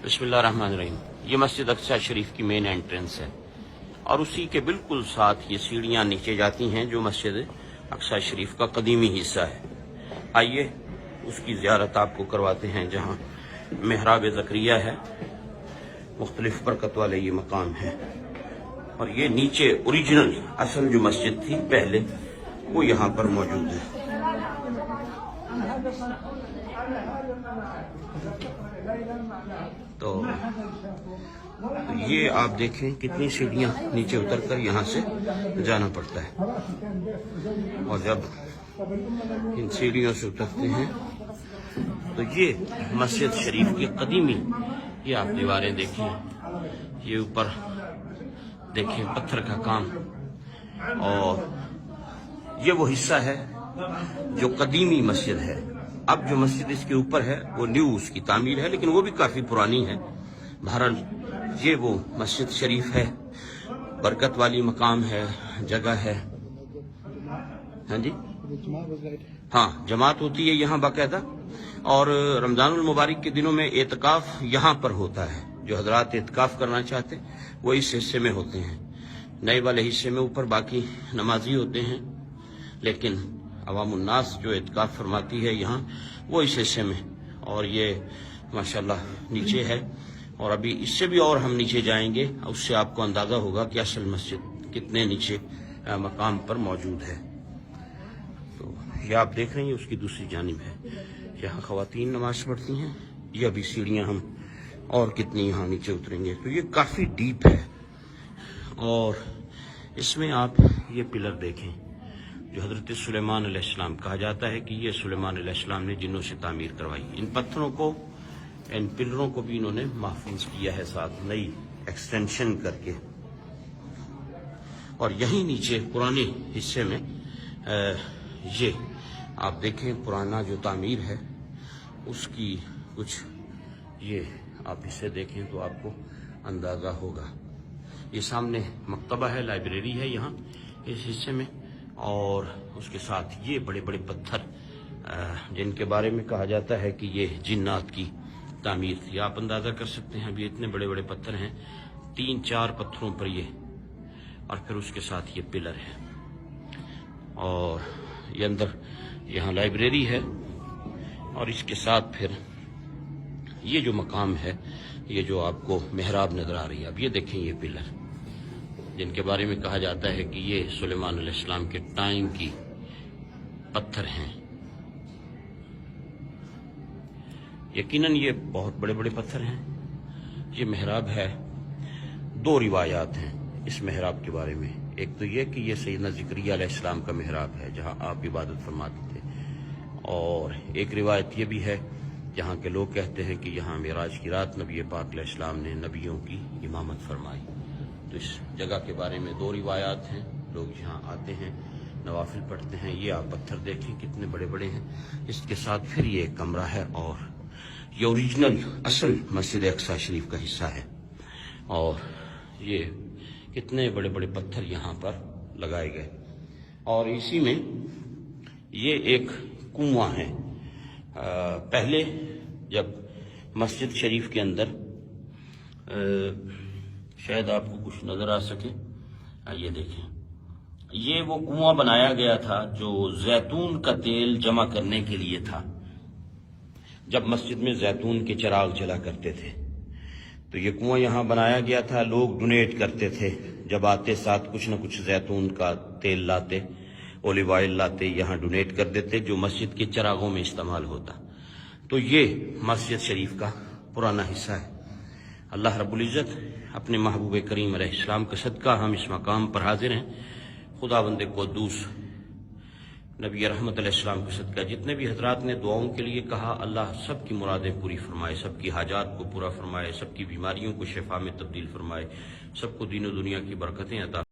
بسم اللہ الرحمن الرحیم۔ یہ مسجد اقصی شریف کی مین انٹرنس ہے اور اسی کے بالکل ساتھ یہ سیڑھیاں نیچے جاتی ہیں جو مسجد اقصی شریف کا قدیمی حصہ ہے۔ آئیے اس کی زیارت آپ کو کرواتے ہیں جہاں محراب زکریا ہے، مختلف برکت والے یہ مقام ہے، اور یہ نیچے اوریجنل اصل جو مسجد تھی پہلے وہ یہاں پر موجود ہے۔ تو یہ آپ دیکھیں کتنی سیڑھیاں نیچے اتر کر یہاں سے جانا پڑتا ہے، اور جب ان سیڑھیوں سے اترتے ہیں تو یہ مسجد شریف کی قدیمی یہ آپ دیواریں دیکھیں، یہ اوپر دیکھیں پتھر کا کام، اور یہ وہ حصہ ہے جو قدیمی مسجد ہے۔ اب جو مسجد اس کے اوپر ہے وہ نیو اس کی تعمیر ہے، لیکن وہ بھی کافی پرانی ہے۔ بہرحال یہ وہ مسجد شریف ہے، برکت والی مقام ہے، جگہ ہے۔ ہاں جی، ہاں جماعت ہوتی ہے یہاں باقاعدہ، اور رمضان المبارک کے دنوں میں اعتکاف یہاں پر ہوتا ہے۔ جو حضرات اعتکاف کرنا چاہتے وہ اس حصے میں ہوتے ہیں، نئے والے حصے میں اوپر باقی نمازی ہوتے ہیں، لیکن عوام الناس جو اعتکاف فرماتی ہے یہاں وہ اس حصے میں، اور یہ ماشاءاللہ نیچے ہے، اور ابھی اس سے بھی اور ہم نیچے جائیں گے، اس سے آپ کو اندازہ ہوگا کہ اصل مسجد کتنے نیچے مقام پر موجود ہے۔ تو یہ آپ دیکھ رہے ہیں اس کی دوسری جانب ہے، یہاں خواتین نماز پڑھتی ہیں۔ یہ ابھی سیڑھیاں ہم اور کتنی یہاں نیچے اتریں گے، تو یہ کافی ڈیپ ہے، اور اس میں آپ یہ پلر دیکھیں جو حضرت سلیمان علیہ السلام کہا جاتا ہے کہ یہ سلیمان علیہ السلام نے جنوں سے تعمیر کروائی۔ ان پتھروں کو، ان پلروں کو بھی انہوں نے محفوظ کیا ہے ساتھ نئی ایکسٹینشن کر کے، اور یہیں نیچے پرانے حصے میں یہ آپ دیکھیں پرانا جو تعمیر ہے اس کی کچھ یہ آپ اسے دیکھیں تو آپ کو اندازہ ہوگا۔ یہ سامنے مکتبہ ہے، لائبریری ہے یہاں اس حصے میں، اور اس کے ساتھ یہ بڑے بڑے پتھر جن کے بارے میں کہا جاتا ہے کہ یہ جنات کی تعمیر تھی۔ آپ اندازہ کر سکتے ہیں ابھی اتنے بڑے بڑے پتھر ہیں، 3-4 پتھروں پر یہ، اور پھر اس کے ساتھ یہ پلر ہے، اور یہ اندر یہاں لائبریری ہے، اور اس کے ساتھ پھر یہ جو مقام ہے، یہ جو آپ کو محراب نظر آ رہی ہے، اب یہ دیکھیں یہ پلر جن کے بارے میں کہا جاتا ہے کہ یہ سلیمان علیہ السلام کے ٹائم کی پتھر ہیں۔ یقیناً یہ بہت بڑے بڑے پتھر ہیں۔ یہ محراب ہے، 2 روایات ہیں اس محراب کے بارے میں۔ ایک تو یہ کہ یہ سیدنا زکریا علیہ السلام کا محراب ہے جہاں آپ عبادت فرماتے تھے، اور ایک روایت یہ بھی ہے جہاں کے لوگ کہتے ہیں کہ یہاں معراج کی رات نبی پاک علیہ السلام نے نبیوں کی امامت فرمائی۔ تو اس جگہ کے بارے میں 2 روایات ہیں، لوگ یہاں آتے ہیں، نوافل پڑھتے ہیں۔ یہ آپ پتھر دیکھیں کتنے بڑے بڑے ہیں۔ اس کے ساتھ پھر یہ ایک کمرہ ہے، اور یہ اوریجنل اصل مسجد اقصی شریف کا حصہ ہے، اور یہ کتنے بڑے بڑے پتھر یہاں پر لگائے گئے، اور اسی میں یہ ایک کنواں ہے۔ پہلے جب مسجد شریف کے اندر شاید آپ کو کچھ نظر آ سکے، یہ دیکھیں یہ وہ کنواں بنایا گیا تھا جو زیتون کا تیل جمع کرنے کے لیے تھا۔ جب مسجد میں زیتون کے چراغ جلا کرتے تھے تو یہ کنواں یہاں بنایا گیا تھا، لوگ ڈونیٹ کرتے تھے، جب آتے ساتھ کچھ نہ کچھ زیتون کا تیل لاتے، اولیو آئل لاتے، یہاں ڈونیٹ کر دیتے جو مسجد کے چراغوں میں استعمال ہوتا۔ تو یہ مسجد شریف کا پرانا حصہ ہے۔ اللہ رب العزت اپنے محبوب کریم علیہ السلام کا صدقہ ہم اس مقام پر حاضر ہیں۔ خداوند قدوس نبی رحمت علیہ السلام کے صدقہ جتنے بھی حضرات نے دعاؤں کے لیے کہا، اللہ سب کی مرادیں پوری فرمائے، سب کی حاجات کو پورا فرمائے، سب کی بیماریوں کو شفا میں تبدیل فرمائے، سب کو دین و دنیا کی برکتیں عطا